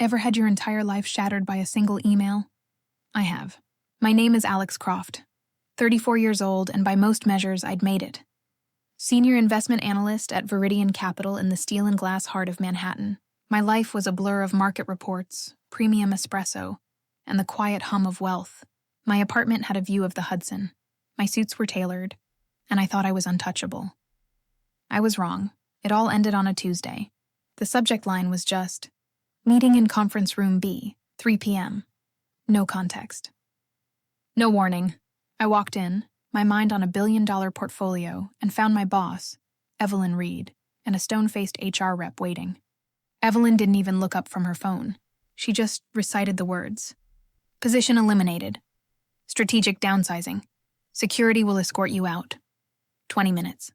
Ever had your entire life shattered by a single email? I have. My name is Alex Croft, 34 years old, and by most measures, I'd made it. Senior investment analyst at Viridian Capital in the steel and glass heart of Manhattan. My life was a blur of market reports, premium espresso, and the quiet hum of wealth. My apartment had a view of the Hudson. My suits were tailored, and I thought I was untouchable. I was wrong. It all ended on a Tuesday. The subject line was just, "Meeting in conference room B, 3 p.m. No context. No warning. I walked in, my mind on $1 billion portfolio, and found my boss, Evelyn Reed, and a stone-faced HR rep waiting. Evelyn didn't even look up from her phone. She just recited the words. Position eliminated. Strategic downsizing. Security will escort you out. 20 minutes.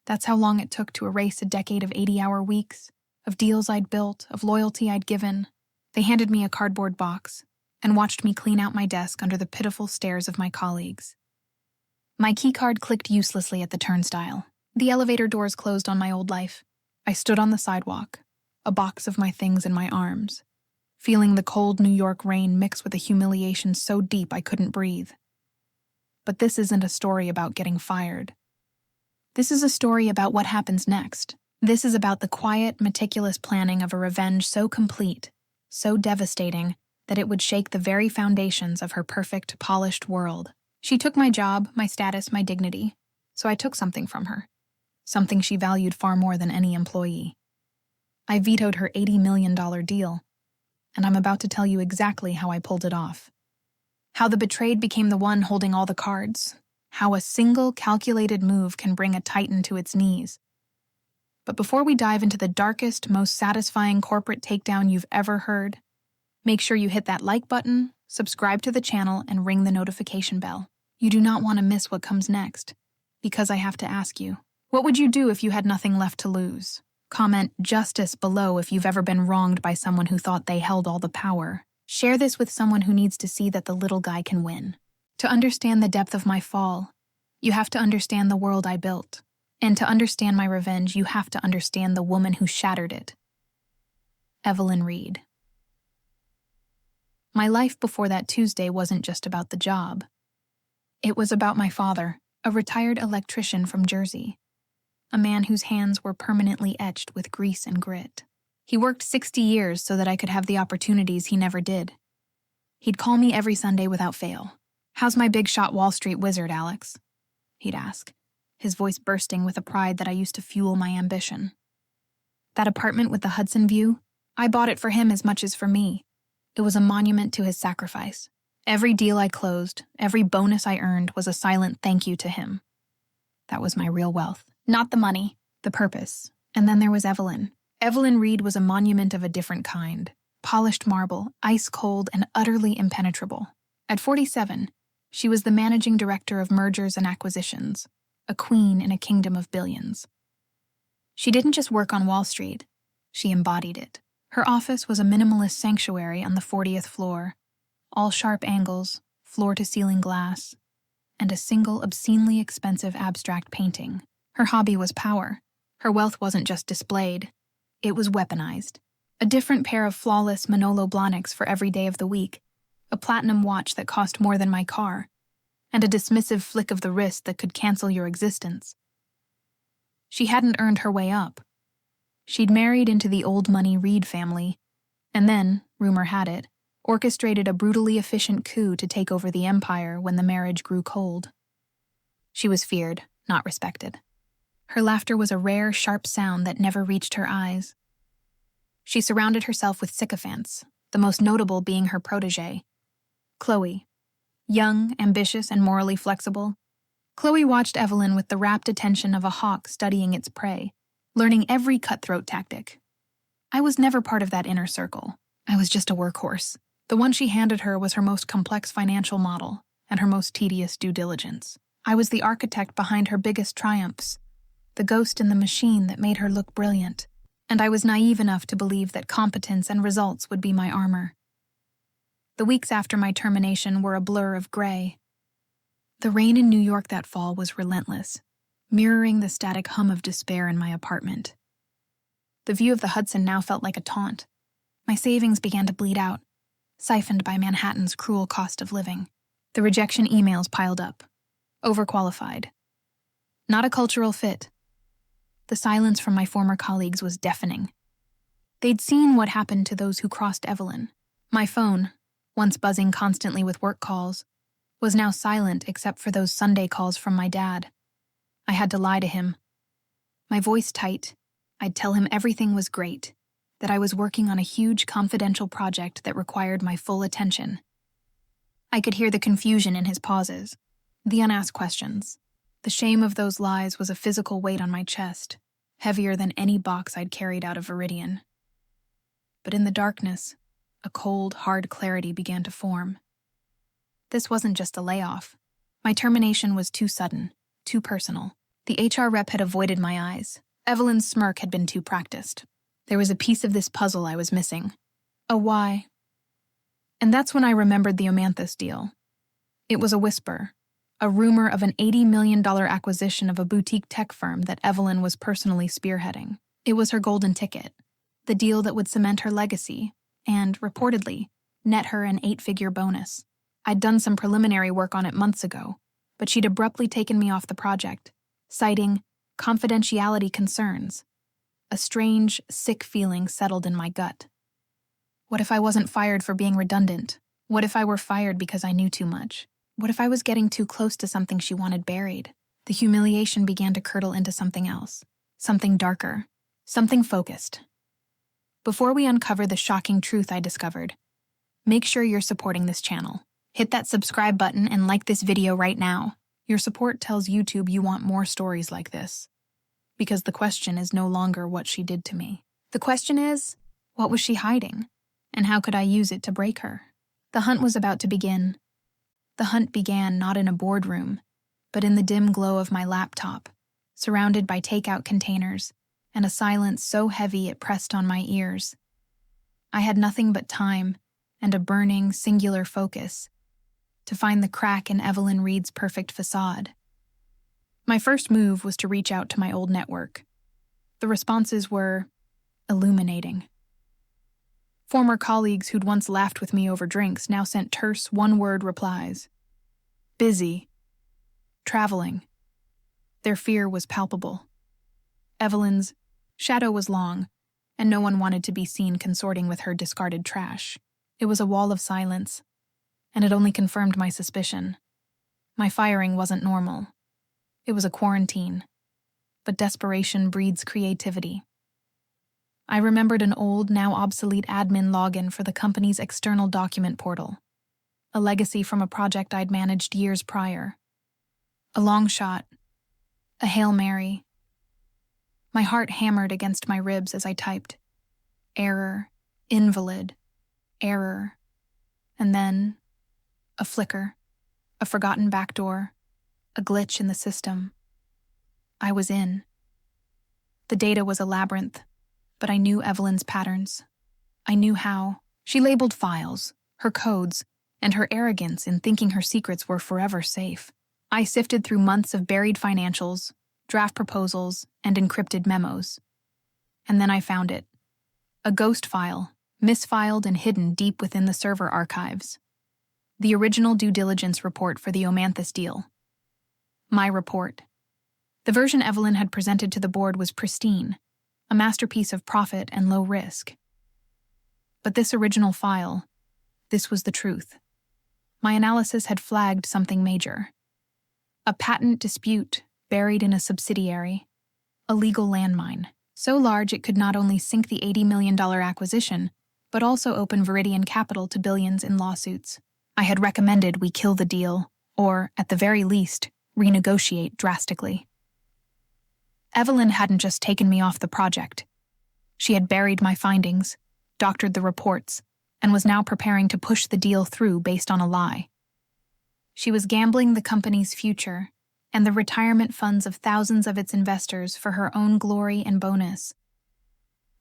That's how long it took to erase a decade of 80-hour weeks, of deals I'd built, of loyalty I'd given. They handed me a cardboard box and watched me clean out my desk under the pitiful stares of my colleagues. My keycard clicked uselessly at the turnstile. The elevator doors closed on my old life. I stood on the sidewalk, a box of my things in my arms, feeling the cold New York rain mix with a humiliation so deep I couldn't breathe. But this isn't a story about getting fired. This is a story about what happens next. This is about the quiet, meticulous planning of a revenge so complete, so devastating, that it would shake the very foundations of her perfect, polished world. She took my job, my status, my dignity, so I took something from her, something she valued far more than any employee. I vetoed her $80 million deal, and I'm about to tell you exactly how I pulled it off. How the betrayed became the one holding all the cards. How a single calculated move can bring a titan to its knees. But before we dive into the darkest, most satisfying corporate takedown you've ever heard, make sure you hit that like button, subscribe to the channel, and ring the notification bell. You do not want to miss what comes next, because I have to ask you, what would you do if you had nothing left to lose? Comment justice below if you've ever been wronged by someone who thought they held all the power. Share this with someone who needs to see that the little guy can win. To understand the depth of my fall, you have to understand the world I built. And to understand my revenge, you have to understand the woman who shattered it. Evelyn Reed. My life before that Tuesday wasn't just about the job. It was about my father, a retired electrician from Jersey, a man whose hands were permanently etched with grease and grit. He worked 60 years so that I could have the opportunities he never did. He'd call me every Sunday without fail. "How's my big shot Wall Street wizard, Alex?" he'd ask, his voice bursting with a pride that I used to fuel my ambition. That apartment with the Hudson view, I bought it for him as much as for me. It was a monument to his sacrifice. Every deal I closed, every bonus I earned was a silent thank you to him. That was my real wealth. Not the money, the purpose. And then there was Evelyn. Evelyn Reed was a monument of a different kind. Polished marble, ice-cold, and utterly impenetrable. At 47, she was the managing director of mergers and acquisitions, a queen in a kingdom of billions. She didn't just work on Wall Street, she embodied it. Her office was a minimalist sanctuary on the 40th floor, all sharp angles, floor-to-ceiling glass, and a single obscenely expensive abstract painting. Her hobby was power. Her wealth wasn't just displayed, it was weaponized. A different pair of flawless Manolo Blahniks for every day of the week, a platinum watch that cost more than my car, and a dismissive flick of the wrist that could cancel your existence. She hadn't earned her way up. She'd married into the old money Reed family, and then, rumor had it, orchestrated a brutally efficient coup to take over the empire when the marriage grew cold. She was feared, not respected. Her laughter was a rare, sharp sound that never reached her eyes. She surrounded herself with sycophants, the most notable being her protégé, Chloe. Young, ambitious, and morally flexible, Chloe watched Evelyn with the rapt attention of a hawk studying its prey, learning every cutthroat tactic. I was never part of that inner circle. I was just a workhorse. The one she handed her was her most complex financial model and her most tedious due diligence. I was the architect behind her biggest triumphs, the ghost in the machine that made her look brilliant, and I was naive enough to believe that competence and results would be my armor. The weeks after my termination were a blur of gray. The rain in New York that fall was relentless, mirroring the static hum of despair in my apartment. The view of the Hudson now felt like a taunt, My savings began to bleed out, siphoned by Manhattan's cruel cost of living. The rejection emails piled up. Overqualified. Not a cultural fit. The silence from my former colleagues was deafening. They'd seen what happened to those who crossed Evelyn. My phone, once buzzing constantly with work calls, was now silent except for those Sunday calls from my dad. I had to lie to him. My voice tight, I'd tell him everything was great, that I was working on a huge confidential project that required my full attention. I could hear the confusion in his pauses, the unasked questions. The shame of those lies was a physical weight on my chest, heavier than any box I'd carried out of Viridian. But in the darkness, a cold, hard clarity began to form. This wasn't just a layoff. My termination was too sudden, too personal. The HR rep had avoided my eyes. Evelyn's smirk had been too practiced. There was a piece of this puzzle I was missing. A why. And that's when I remembered the Omanthus deal. It was a whisper, a rumor of an $80 million acquisition of a boutique tech firm that Evelyn was personally spearheading. It was her golden ticket, the deal that would cement her legacy and, reportedly, net her an 8-figure bonus. I'd done some preliminary work on it months ago, but she'd abruptly taken me off the project, citing confidentiality concerns. A strange, sick feeling settled in my gut. What if I wasn't fired for being redundant? What if I were fired because I knew too much? What if I was getting too close to something she wanted buried? The humiliation began to curdle into something else, something darker, something focused. Before we uncover the shocking truth I discovered, make sure you're supporting this channel. Hit that subscribe button and like this video right now. Your support tells YouTube you want more stories like this. Because the question is no longer what she did to me. The question is, what was she hiding? And how could I use it to break her? The hunt was about to begin. The hunt began not in a boardroom, but in the dim glow of my laptop, surrounded by takeout containers and a silence so heavy it pressed on my ears. I had nothing but time and a burning, singular focus to find the crack in Evelyn Reed's perfect facade. My first move was to reach out to my old network. The responses were illuminating. Former colleagues who'd once laughed with me over drinks now sent terse one-word replies. Busy. Traveling. Their fear was palpable. Evelyn's shadow was long, and no one wanted to be seen consorting with her discarded trash. It was a wall of silence, and it only confirmed my suspicion. My firing wasn't normal. It was a quarantine. But desperation breeds creativity. I remembered an old, now obsolete admin login for the company's external document portal, a legacy from a project I'd managed years prior. A long shot, a Hail Mary. My heart hammered against my ribs as I typed. Error, invalid, error. And then, a flicker, a forgotten backdoor, a glitch in the system. I was in. The data was a labyrinth, but I knew Evelyn's patterns. I knew how. She labeled files, her codes, and her arrogance in thinking her secrets were forever safe. I sifted through months of buried financials, draft proposals, and encrypted memos. And then I found it. A ghost file, misfiled and hidden deep within the server archives. The original due diligence report for the Omanthus deal. My report. The version Evelyn had presented to the board was pristine, a masterpiece of profit and low risk. But this original file, this was the truth. My analysis had flagged something major. A patent dispute buried in a subsidiary, a legal landmine, so large it could not only sink the $80 million acquisition, but also open Viridian capital to billions in lawsuits. I had recommended we kill the deal, or, at the very least, renegotiate drastically. Evelyn hadn't just taken me off the project. She had buried my findings, doctored the reports, and was now preparing to push the deal through based on a lie. She was gambling the company's future and the retirement funds of thousands of its investors for her own glory and bonus.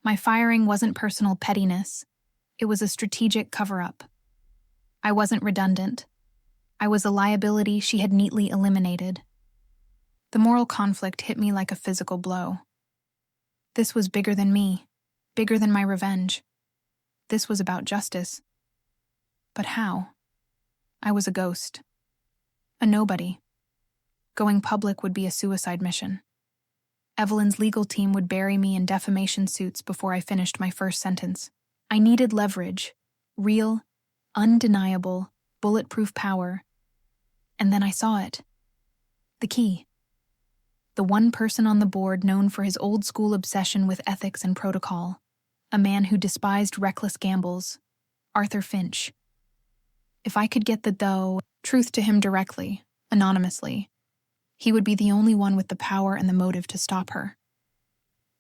My firing wasn't personal pettiness. It was a strategic cover-up. I wasn't redundant. I was a liability she had neatly eliminated. The moral conflict hit me like a physical blow. This was bigger than me, bigger than my revenge. This was about justice. But how? I was a ghost. A nobody. Going public would be a suicide mission. Evelyn's legal team would bury me in defamation suits before I finished my first sentence. I needed leverage, real, undeniable, bulletproof power. And then I saw it. The key. The one person on the board known for his old-school obsession with ethics and protocol. A man who despised reckless gambles. Arthur Finch. If I could get the truth to him directly, anonymously, he would be the only one with the power and the motive to stop her.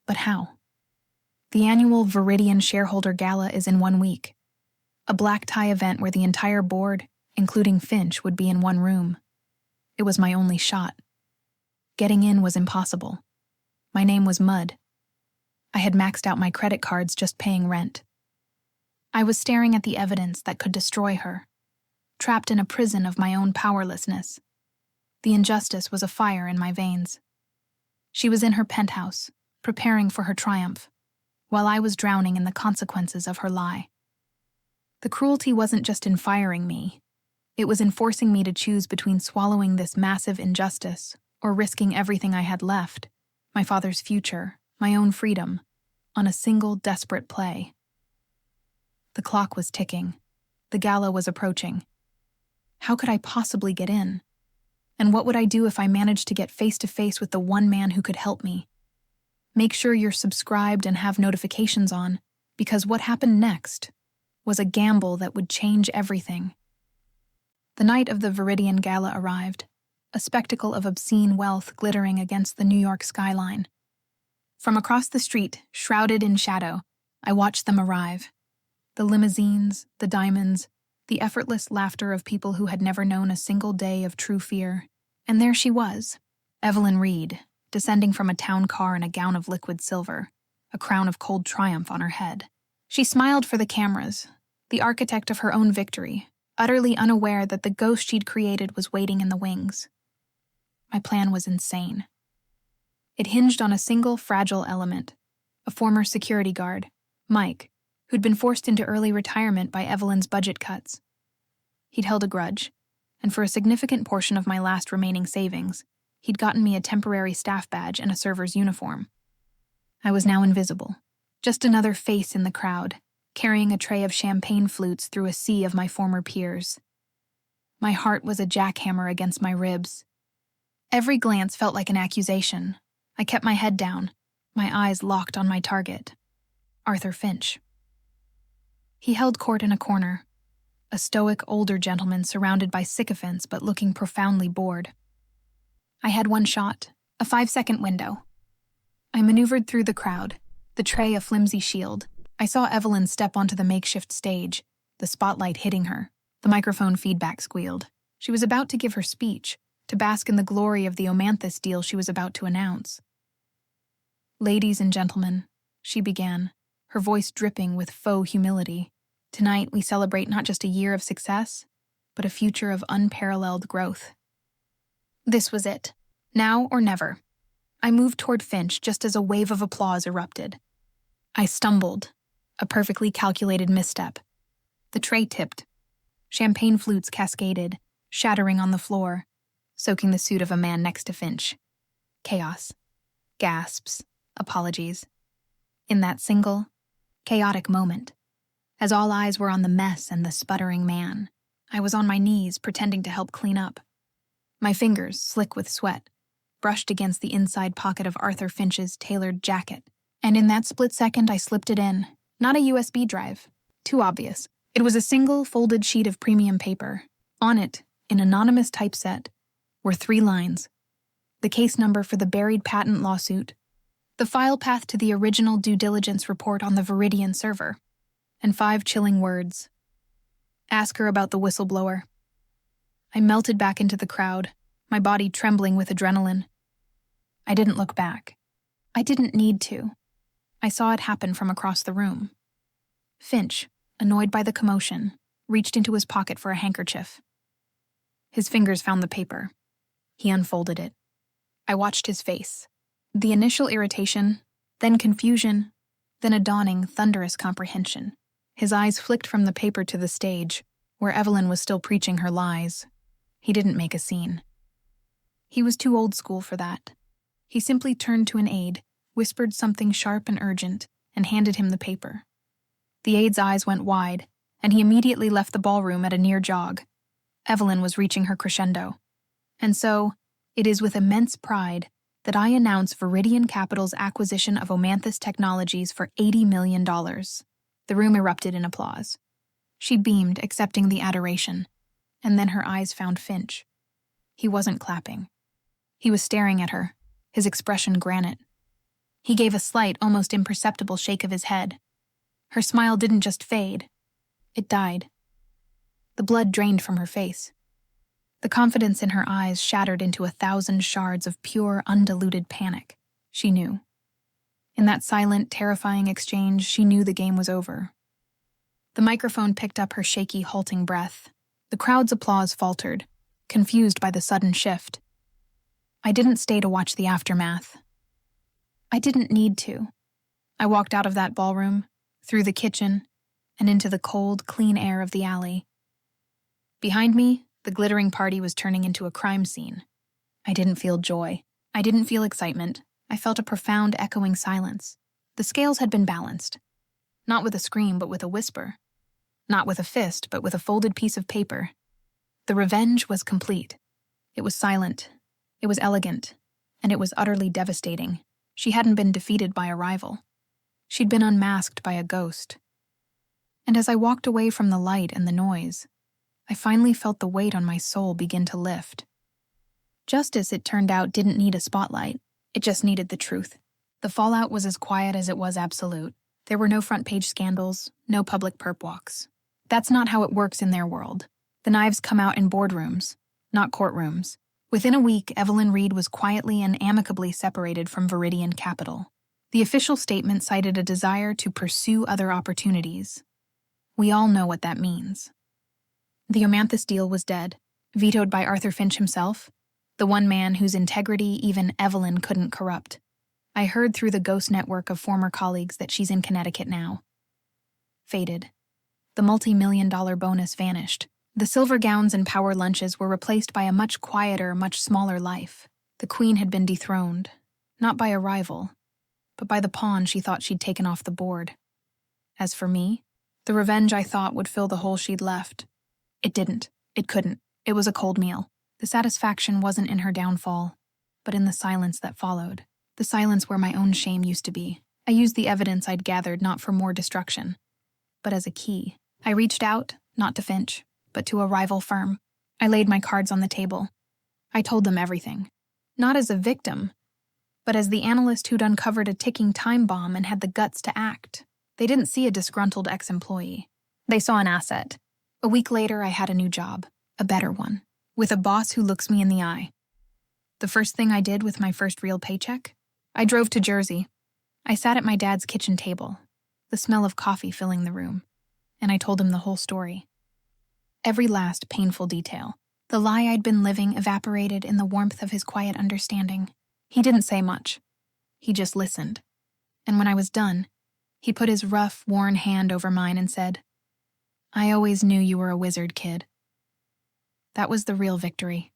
But how? The annual Viridian Shareholder Gala is in 1 week. A black tie event where the entire board, including Finch, would be in one room. It was my only shot. Getting in was impossible. My name was Mud. I had maxed out my credit cards just paying rent. I was staring at the evidence that could destroy her, trapped in a prison of my own powerlessness. The injustice was a fire in my veins. She was in her penthouse, preparing for her triumph, while I was drowning in the consequences of her lie. The cruelty wasn't just in firing me. It was in forcing me to choose between swallowing this massive injustice or risking everything I had left, my father's future, my own freedom, on a single desperate play. The clock was ticking. The gala was approaching. How could I possibly get in? And what would I do if I managed to get face-to-face with the one man who could help me? Make sure you're subscribed and have notifications on, because what happened next was a gamble that would change everything. The night of the Viridian Gala arrived, a spectacle of obscene wealth glittering against the New York skyline. From across the street, shrouded in shadow, I watched them arrive. The limousines, the diamonds, the effortless laughter of people who had never known a single day of true fear. And there she was, Evelyn Reed, descending from a town car in a gown of liquid silver, a crown of cold triumph on her head. She smiled for the cameras, the architect of her own victory, utterly unaware that the ghost she'd created was waiting in the wings. My plan was insane. It hinged on a single fragile element, a former security guard, Mike, who'd been forced into early retirement by Evelyn's budget cuts. He'd held a grudge, and for a significant portion of my last remaining savings, he'd gotten me a temporary staff badge and a server's uniform. I was now invisible, just another face in the crowd, carrying a tray of champagne flutes through a sea of my former peers. My heart was a jackhammer against my ribs. Every glance felt like an accusation. I kept my head down, my eyes locked on my target, Arthur Finch. He held court in a corner, a stoic older gentleman surrounded by sycophants but looking profoundly bored. I had one shot, a 5-second window. I maneuvered through the crowd, the tray a flimsy shield. I saw Evelyn step onto the makeshift stage, the spotlight hitting her. The microphone feedback squealed. She was about to give her speech, to bask in the glory of the Omanthus deal she was about to announce. "Ladies and gentlemen," she began, her voice dripping with faux humility. "Tonight we celebrate not just a year of success, but a future of unparalleled growth." This was it. Now or never. I moved toward Finch just as a wave of applause erupted. I stumbled, a perfectly calculated misstep. The tray tipped. Champagne flutes cascaded, shattering on the floor, soaking the suit of a man next to Finch. Chaos. Gasps. Apologies. In that single, chaotic moment, as all eyes were on the mess and the sputtering man, I was on my knees pretending to help clean up. My fingers, slick with sweat, brushed against the inside pocket of Arthur Finch's tailored jacket, and in that split second I slipped it in. Not a USB drive. Too obvious. It was a single folded sheet of premium paper. On it, in anonymous typeset, were 3 lines. The case number for the buried patent lawsuit, the file path to the original due diligence report on the Viridian server, and 5 chilling words. Ask her about the whistleblower. I melted back into the crowd, my body trembling with adrenaline. I didn't look back. I didn't need to. I saw it happen from across the room. Finch, annoyed by the commotion, reached into his pocket for a handkerchief. His fingers found the paper. He unfolded it. I watched his face. The initial irritation, then confusion, then a dawning, thunderous comprehension. His eyes flicked from the paper to the stage, where Evelyn was still preaching her lies. He didn't make a scene. He was too old school for that. He simply turned to an aide, whispered something sharp and urgent, and handed him the paper. The aide's eyes went wide, and he immediately left the ballroom at a near jog. Evelyn was reaching her crescendo. And so, it is with immense pride that I announce Viridian Capital's acquisition of Omanthus Technologies for $80 million. The room erupted in applause. She beamed, accepting the adoration, and then her eyes found Finch. He wasn't clapping. He was staring at her, his expression granite. He gave a slight, almost imperceptible shake of his head. Her smile didn't just fade. It died. The blood drained from her face. The confidence in her eyes shattered into 1,000 shards of pure, undiluted panic. She knew. In that silent, terrifying exchange, she knew the game was over. The microphone picked up her shaky, halting breath. The crowd's applause faltered, confused by the sudden shift. I didn't stay to watch the aftermath. I didn't need to. I walked out of that ballroom, through the kitchen, and into the cold, clean air of the alley. Behind me, the glittering party was turning into a crime scene. I didn't feel joy. I didn't feel excitement. I felt a profound, echoing silence. The scales had been balanced. Not with a scream, but with a whisper. Not with a fist, but with a folded piece of paper. The revenge was complete. It was silent. It was elegant. And it was utterly devastating. She hadn't been defeated by a rival. She'd been unmasked by a ghost. And as I walked away from the light and the noise, I finally felt the weight on my soul begin to lift. Justice, it turned out, didn't need a spotlight. It just needed the truth. The fallout was as quiet as it was absolute. There were no front-page scandals, no public perp walks. That's not how it works in their world. The knives come out in boardrooms, not courtrooms. Within a week, Evelyn Reed was quietly and amicably separated from Viridian Capital. The official statement cited a desire to pursue other opportunities. We all know what that means. The Omanthus deal was dead, vetoed by Arthur Finch himself, the one man whose integrity even Evelyn couldn't corrupt. I heard through the ghost network of former colleagues that she's in Connecticut now. Faded. The multi-million-dollar bonus vanished. The silver gowns and power lunches were replaced by a much quieter, much smaller life. The queen had been dethroned, not by a rival, but by the pawn she thought she'd taken off the board. As for me, the revenge I thought would fill the hole she'd left. It didn't. It couldn't. It was a cold meal. The satisfaction wasn't in her downfall, but in the silence that followed. The silence where my own shame used to be. I used the evidence I'd gathered not for more destruction, but as a key. I reached out, not to Finch, but to a rival firm. I laid my cards on the table. I told them everything. Not as a victim, but as the analyst who'd uncovered a ticking time bomb and had the guts to act. They didn't see a disgruntled ex-employee. They saw an asset. A week later, I had a new job, a better one, with a boss who looks me in the eye. The first thing I did with my first real paycheck? I drove to Jersey. I sat at my dad's kitchen table, the smell of coffee filling the room, and I told him the whole story. Every last painful detail. The lie I'd been living evaporated in the warmth of his quiet understanding. He didn't say much. He just listened. And when I was done, he put his rough, worn hand over mine and said, "I always knew you were a wizard, kid." That was the real victory.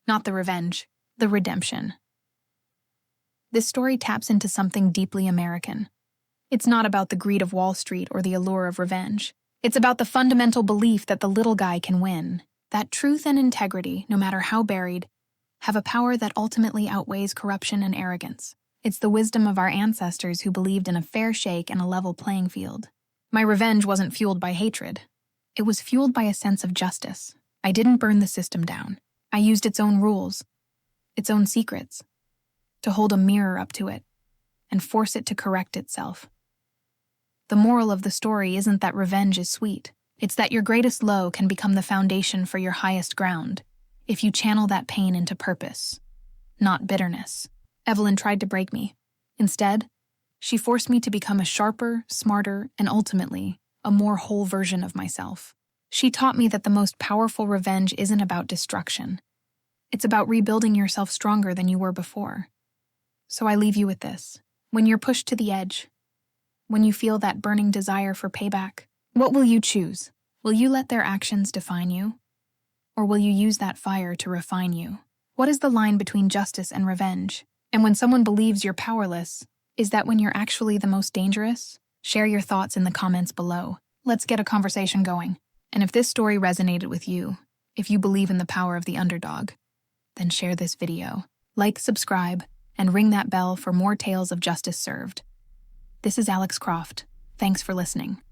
Not the revenge, the redemption. This story taps into something deeply American. It's not about the greed of Wall Street or the allure of revenge. It's about the fundamental belief that the little guy can win, that truth and integrity, no matter how buried, have a power that ultimately outweighs corruption and arrogance. It's the wisdom of our ancestors who believed in a fair shake and a level playing field. My revenge wasn't fueled by hatred. It was fueled by a sense of justice. I didn't burn the system down. I used its own rules, its own secrets, to hold a mirror up to it and force it to correct itself. The moral of the story isn't that revenge is sweet. It's that your greatest low can become the foundation for your highest ground if you channel that pain into purpose, not bitterness. Evelyn tried to break me. Instead, she forced me to become a sharper, smarter, and ultimately, a more whole version of myself. She taught me that the most powerful revenge isn't about destruction. It's about rebuilding yourself stronger than you were before. So I leave you with this. When you're pushed to the edge, When you feel that burning desire for payback, what will you choose? Will you let their actions define you? Or will you use that fire to refine you? What is the line between justice and revenge? And when someone believes you're powerless, is that when you're actually the most dangerous? Share your thoughts in the comments below. Let's get a conversation going. And if this story resonated with you, if you believe in the power of the underdog, then share this video. Like, subscribe, and ring that bell for more tales of justice served. This is Alex Croft. Thanks for listening.